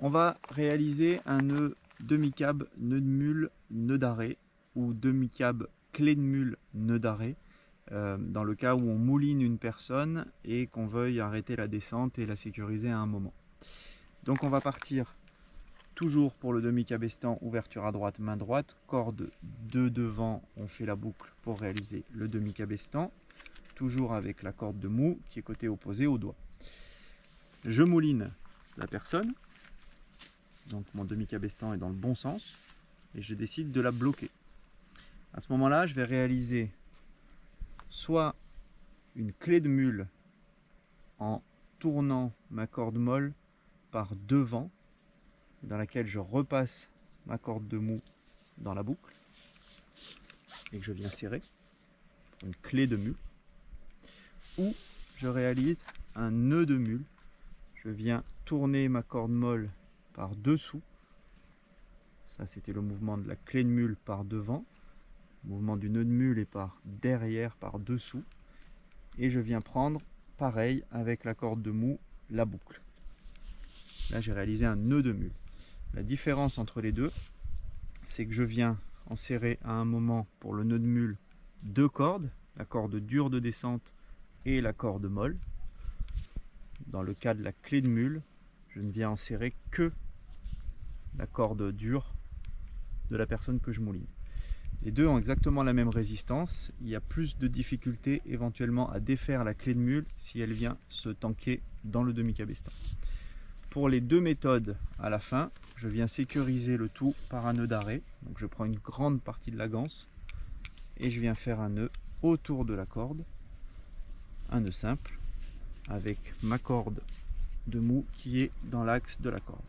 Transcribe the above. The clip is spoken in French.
On va réaliser un nœud demi-cab, nœud de mule, nœud d'arrêt ou demi-cab, clé de mule, nœud d'arrêt dans le cas où on mouline une personne et qu'on veuille arrêter la descente et la sécuriser à un moment. Donc on va partir toujours pour le demi-cabestan, ouverture à droite, main droite, corde de devant, on fait la boucle pour réaliser le demi-cabestan, toujours avec la corde de mou qui est côté opposé au doigt. Je mouline la personne, donc mon demi-cabestan est dans le bon sens, et je décide de la bloquer. À ce moment-là, je vais réaliser soit une clé de mule en tournant ma corde molle par devant, dans laquelle je repasse ma corde de mou dans la boucle et que je viens serrer, une clé de mule, ou je réalise un nœud de mule. Je viens tourner ma corde molle par dessous, ça c'était le mouvement de la clé de mule par devant, le mouvement du nœud de mule est par derrière, par dessous, et je viens prendre pareil avec la corde de mou la boucle. Là j'ai réalisé un nœud de mule. La différence entre les deux, c'est que je viens en serrer à un moment pour le nœud de mule deux cordes, la corde dure de descente et la corde molle. Dans le cas de la clé de mule, je ne viens en serrer que la corde dure de la personne que je mouline. Les deux ont exactement la même résistance. Il y a plus de difficultés éventuellement à défaire la clé de mule si elle vient se tanker dans le demi-cabestan. Pour les deux méthodes, à la fin, je viens sécuriser le tout par un nœud d'arrêt. Donc je prends une grande partie de la ganse et je viens faire un nœud autour de la corde, un nœud simple avec ma corde de mou qui est dans l'axe de la corde.